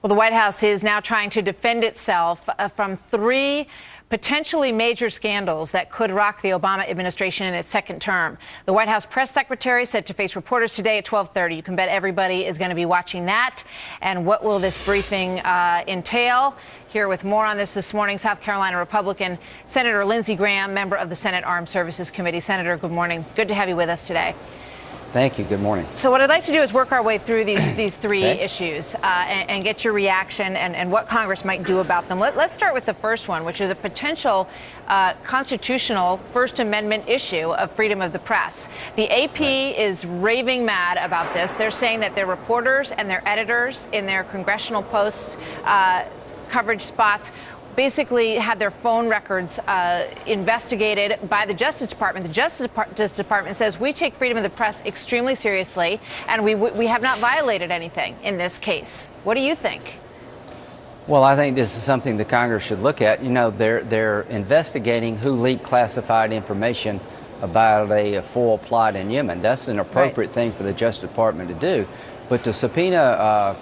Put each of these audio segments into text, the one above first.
Well, the White House is now trying to defend itself from three potentially major scandals that could rock the Obama administration in its second term. The White House press secretary said to face reporters today at 12:30. You can bet everybody is going to be watching that. And what will this briefing entail? Here with more on this morning, South Carolina Republican Senator Lindsey Graham, member of the Senate Armed Services Committee. Senator, good morning. Good to have you with us today. Thank you. Good morning. So what I'd like to do is work our way through these three issues and get your reaction and what Congress might do about them. Let's start with the first one, which is a potential constitutional First Amendment issue of freedom of the press. The AP is raving mad about this. They're saying that their reporters and their editors in their Congressional Post coverage spots basically had their phone records investigated by the Justice Department. The Justice Department says we take freedom of the press extremely seriously, and we have not violated anything in this case. What do you think? Well, I think this is something the Congress should look at. You know, they're investigating who leaked classified information about a FOIL plot in Yemen. That's an appropriate thing for the Justice Department to do. But to subpoena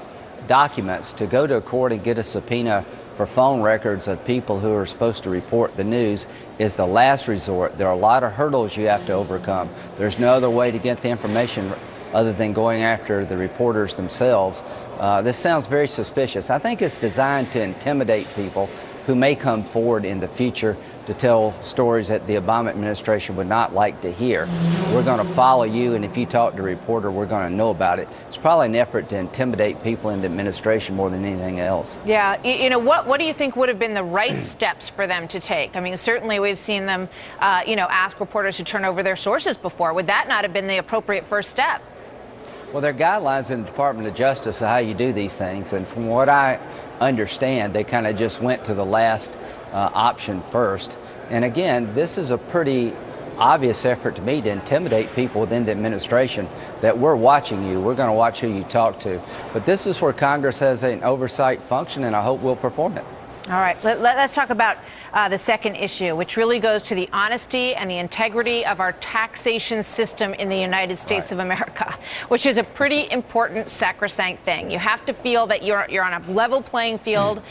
documents, to go to a court and get a subpoena for phone records of people who are supposed to report the news is the last resort. There are a lot of hurdles you have to overcome. There's no other way to get the information other than going after the reporters themselves. This sounds very suspicious. I think it's designed to intimidate people who may come forward in the future to tell stories that the Obama administration would not like to hear. We're going to follow you, and if you talk to a reporter, we're going to know about it. It's probably an effort to intimidate people in the administration more than anything else. Yeah, you know, what do you think would have been the right steps for them to take? I mean, certainly we've seen them, ask reporters to turn over their sources before. Would that not have been the appropriate first step? Well, there are guidelines in the Department of Justice of how you do these things, and from what I understand, they kind of just went to the last option first. And again, this is a pretty obvious effort to me to intimidate people within the administration that we're watching you, we're going to watch who you talk to. But this is where Congress has an oversight function, and I hope we'll perform it. All right, let's talk about the second issue, which really goes to the honesty and the integrity of our taxation system in the United States of America, which is a pretty important sacrosanct thing. You have to feel that you're on a level playing field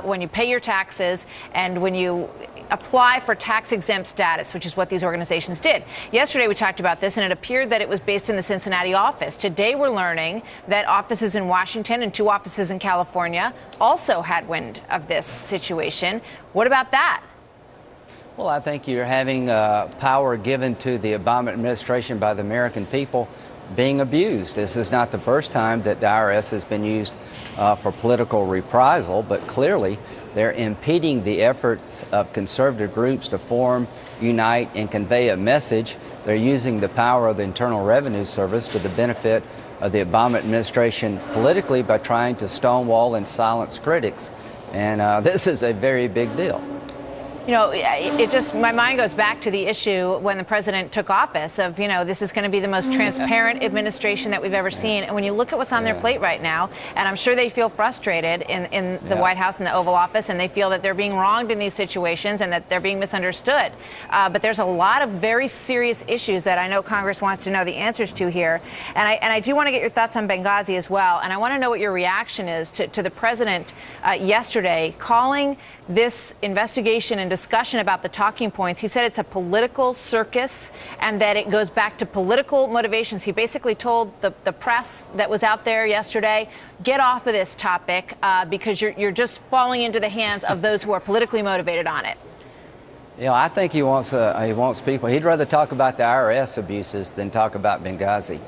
when you pay your taxes and when you apply for tax-exempt status, which is what these organizations did. Yesterday we talked about this, and it appeared that it was based in the Cincinnati office. Today we're learning that offices in Washington and 2 offices in California also had wind of this situation. What about that? Well, I think you're having power given to the Obama administration by the American people being abused. This is not the first time that the IRS has been used for political reprisal, but clearly they're impeding the efforts of conservative groups to form, unite, and convey a message. They're using the power of the Internal Revenue Service to the benefit of the Obama administration politically by trying to stonewall and silence critics. And this is a very big deal. You know, my mind goes back to the issue when the president took office of, this is going to be the most transparent administration that we've ever seen. And when you look at what's on their plate right now, and I'm sure they feel frustrated in the White House and the Oval Office, and they feel that they're being wronged in these situations and that they're being misunderstood. But there's a lot of very serious issues that I know Congress wants to know the answers to here. And I do want to get your thoughts on Benghazi as well. And I want to know what your reaction is to the president yesterday calling this investigation and discussion about the talking points. He said it's a political circus and that it goes back to political motivations. He basically told the press that was out there yesterday, get off of this topic because you're just falling into the hands of those who are politically motivated on it. You know, I think he wants people. He'd rather talk about the IRS abuses than talk about Benghazi.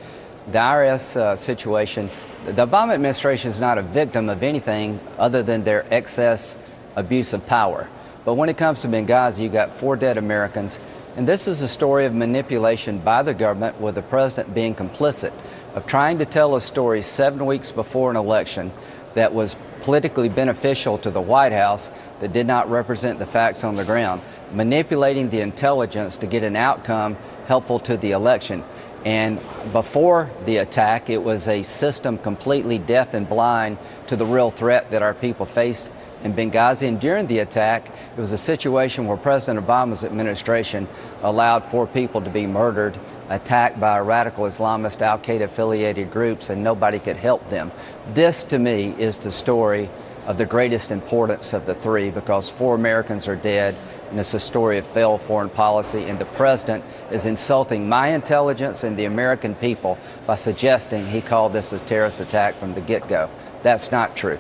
The IRS situation, the Obama administration is not a victim of anything other than their excess abuse of power. But when it comes to Benghazi, you got 4 dead Americans, and this is a story of manipulation by the government with the president being complicit, of trying to tell a story 7 weeks before an election that was politically beneficial to the White House that did not represent the facts on the ground, manipulating the intelligence to get an outcome helpful to the election. And before the attack, it was a system completely deaf and blind to the real threat that our people faced in Benghazi. And during the attack, it was a situation where President Obama's administration allowed 4 people to be murdered, attacked by radical Islamist Al-Qaeda affiliated groups, and nobody could help them. This, to me, is the story of the greatest importance of the 3, because 4 Americans are dead, and it's a story of failed foreign policy, and the president is insulting my intelligence and the American people by suggesting he called this a terrorist attack from the get-go. That's not true.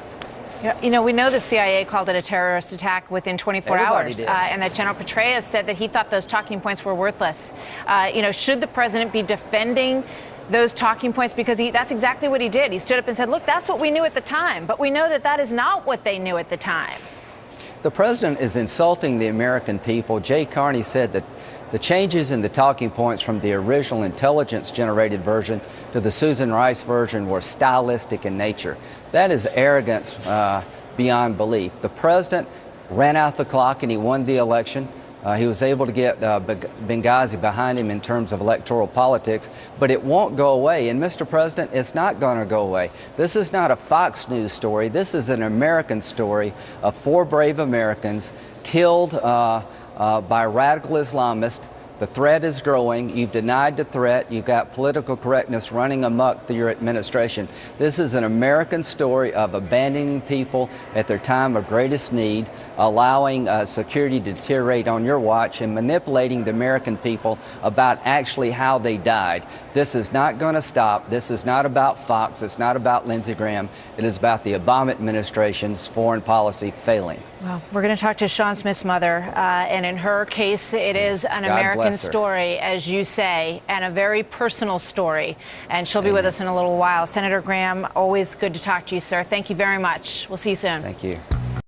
You know, we know the CIA called it a terrorist attack within 24 Everybody hours, did. And that General Petraeus said that he thought those talking points were worthless. You know, should the president be defending those talking points? Because that's exactly what he did. He stood up and said, look, that's what we knew at the time, but we know that that is not what they knew at the time. The president is insulting the American people. Jay Carney said that the changes in the talking points from the original intelligence-generated version to the Susan Rice version were stylistic in nature. That is arrogance beyond belief. The president ran out the clock and he won the election. He was able to get Benghazi behind him in terms of electoral politics, but it won't go away. And Mr. President, it's not going to go away. This is not a Fox News story. This is an American story of 4 brave Americans killed by radical Islamists. The threat is growing. You've denied the threat. You've got political correctness running amok through your administration. This is an American story of abandoning people at their time of greatest need, allowing security to deteriorate on your watch, and manipulating the American people about actually how they died. This is not going to stop. This is not about Fox. It's not about Lindsey Graham. It is about the Obama administration's foreign policy failing. Well, we're going to talk to Sean Smith's mother, and in her case, it is an American story, as you say, and a very personal story. And she'll be with us in a little while. Senator Graham, always good to talk to you, sir. Thank you very much. We'll see you soon. Thank you.